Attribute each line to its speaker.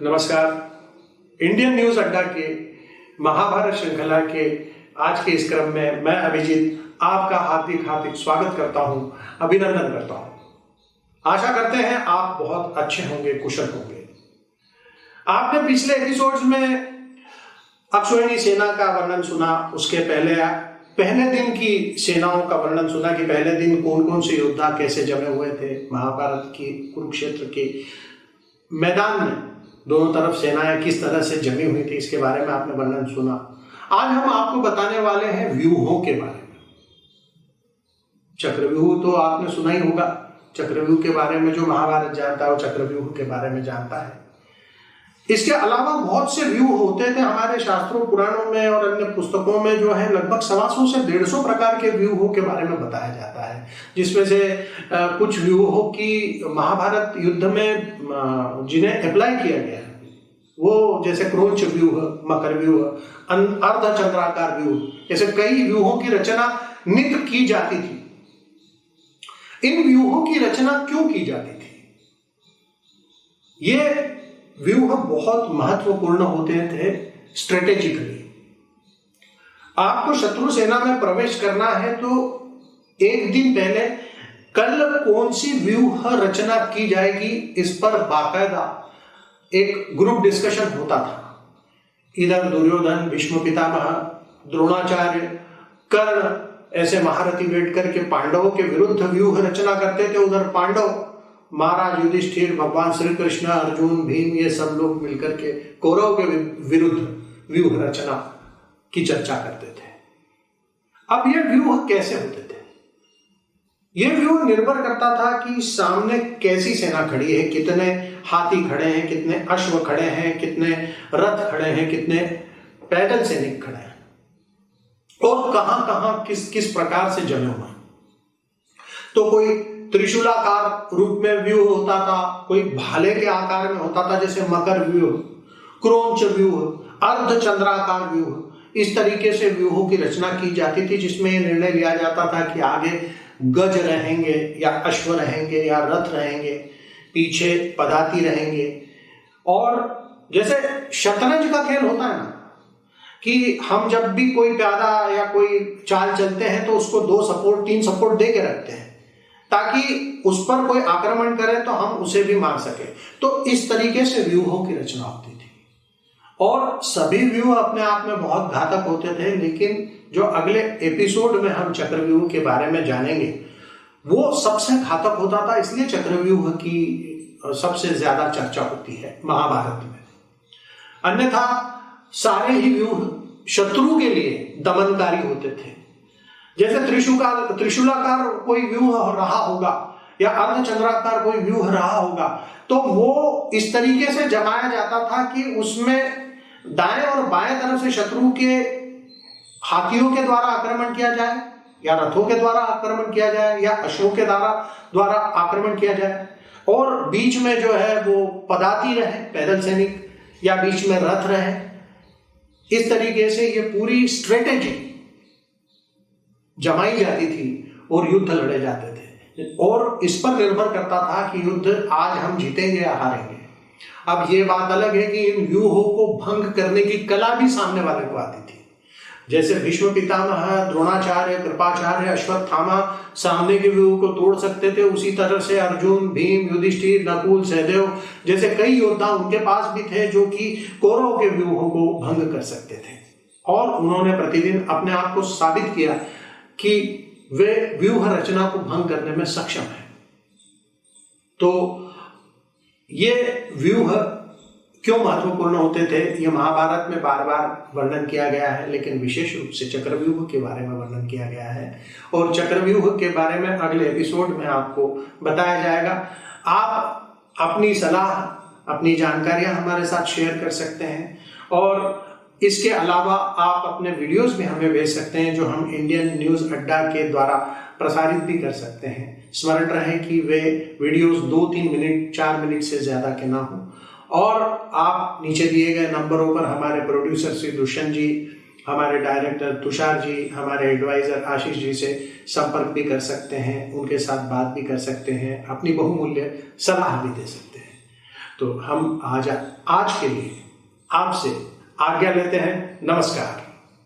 Speaker 1: नमस्कार। Indian news अड्डा के महाभारत श्रृंखला के आज के इस क्रम में मैं अभिजीत आपका हार्दिक स्वागत करता हूं, अभिनंदन करता हूं। आशा करते हैं आप बहुत अच्छे होंगे, कुशल होंगे। आपने पिछले एपिसोड्स में अक्षौहिणी सेना का वर्णन सुना, उसके पहले दिन की सेनाओं का वर्णन सुना कि पहले दिन कौन कौन से योद्धा कैसे जमे हुए थे। महाभारत की कुरुक्षेत्र के मैदान में दोनों तरफ सेनाएं किस तरह से जमी हुई थी, इसके बारे में आपने वर्णन सुना। आज हम आपको बताने वाले हैं व्यूहों के बारे में। चक्रव्यूह तो आपने सुना ही होगा। चक्रव्यूह के बारे में जो महाभारत जानता है वो चक्रव्यूह के बारे में जानता है। इसके अलावा बहुत से व्यूह होते थे हमारे शास्त्रों, पुराणों में और अन्य पुस्तकों में जो है लगभग 125 से 150 प्रकार के व्यूहों के बारे में बताया जाता है, जिसमें से कुछ व्यूहों की महाभारत युद्ध में जिन्हें अप्लाई किया गया है वो जैसे क्रोंच व्यूह, मकर व्यूह, अर्धचंद्राकार व्यूह, ऐसे कई व्यूहों की रचना नित्य की जाती थी। इन व्यूहों की रचना क्यों की जाती थी? ये व्यूह बहुत महत्वपूर्ण होते थे स्ट्रेटेजिकली। आपको शत्रु सेना में प्रवेश करना है तो एक दिन पहले कल कौन सी व्यूह रचना की जाएगी इस पर बाकायदा एक ग्रुप डिस्कशन होता था। इधर दुर्योधन, भीष्म पितामह, द्रोणाचार्य, कर्ण ऐसे महारथी बैठ करके पांडवों के विरुद्ध व्यूह रचना करते थे। उधर पांडव, महाराज युधिष्ठिर, भगवान श्री कृष्ण, अर्जुन, भीम, ये सब लोग मिलकर के कौरव के विरुद्ध व्यूह रचना की चर्चा करते थे। अब ये व्यूह कैसे होते थे? ये व्यूह निर्भर करता था कि सामने कैसी सेना खड़ी है, कितने हाथी खड़े हैं, कितने अश्व खड़े हैं, कितने रथ खड़े हैं, कितने पैदल सैनिक खड़े हैं और कहां कहां किस किस प्रकार से जमे हुए हैं। तो कोई त्रिशूलाकार रूप में व्यूह होता था, कोई भाले के आकार में होता था जैसे मकर व्यूह, क्रोंच व्यूह, अर्धचंद्राकार व्यूह। इस तरीके से व्यूहों की रचना की जाती थी जिसमें यह निर्णय लिया जाता था कि आगे गज रहेंगे या अश्व रहेंगे या रथ रहेंगे, पीछे पदाती रहेंगे। और जैसे शतरंज का खेल होता है ना कि हम जब भी कोई प्यादा या कोई चाल चलते हैं तो उसको 2 सपोर्ट 3 सपोर्ट दे के रखते हैं ताकि उस पर कोई आक्रमण करे तो हम उसे भी मार सके। तो इस तरीके से व्यूहों की रचना होती थी और सभी व्यूह अपने आप में बहुत घातक होते थे। लेकिन जो अगले एपिसोड में हम चक्रव्यूह के बारे में जानेंगे वो सबसे घातक होता था, इसलिए चक्रव्यूह की सबसे ज्यादा चर्चा होती है महाभारत में। अन्यथा सारे ही व्यूह शत्रु के लिए दमनकारी होते थे। जैसे त्रिशूलाकार कोई व्यूह रहा होगा या अर्धचंद्राकार कोई व्यूह रहा होगा तो वो इस तरीके से जमाया जाता था कि उसमें दाएं और बाएं तरफ से शत्रु के हाथियों के द्वारा आक्रमण किया जाए या रथों के द्वारा आक्रमण किया जाए या अश्वों के द्वारा आक्रमण किया जाए और बीच में जो है वो पदाती रहे, पैदल सैनिक, या बीच में रथ रहे। इस तरीके से ये पूरी स्ट्रेटेजी जमाई जाती थी और युद्ध लड़े जाते थे और इस पर निर्भर करता था कि युद्ध आज हम जीतेंगे या हारेंगे। अब ये बात अलग है कि इन व्यूहों को भंग करने की कला भी सामने वाले को आती थी। जैसे भीष्म पितामह, द्रोणाचार्य, कृपाचार्य, अश्वत्थामा सामने के व्यूह को तोड़ सकते थे, उसी तरह से अर्जुन, भीम, युधिष्ठिर, नकुल, सहदेव जैसे कई योद्धा उनके पास भी थे जो कि कौरवों के व्यूहों को भंग कर सकते थे और उन्होंने प्रतिदिन अपने आप को साबित किया कि वे व्यूह रचना को भंग करने में सक्षम है। तो ये व्यूह क्यों महत्वपूर्ण होते थे ये महाभारत में बार बार वर्णन किया गया है, लेकिन विशेष रूप से चक्रव्यूह के बारे में वर्णन किया गया है और चक्रव्यूह के बारे में अगले एपिसोड में आपको बताया जाएगा। आप अपनी सलाह, अपनी जानकारियां हमारे साथ शेयर कर सकते हैं और इसके अलावा आप अपने वीडियोस भी हमें भेज सकते हैं जो हम इंडियन न्यूज अड्डा के द्वारा प्रसारित भी कर सकते हैं। स्मरण रहे कि वे वीडियोस 2-3 मिनट 4 मिनट से ज्यादा के ना हो और आप नीचे दिए गए नंबरों पर हमारे प्रोड्यूसर श्री दुष्यंत जी, हमारे डायरेक्टर तुषार जी, हमारे एडवाइजर आशीष जी से संपर्क भी कर सकते हैं, उनके साथ बात भी कर सकते हैं, अपनी बहुमूल्य सलाह भी दे सकते हैं। तो हम आज के लिए आपसे आज्ञा लेते हैं। नमस्कार।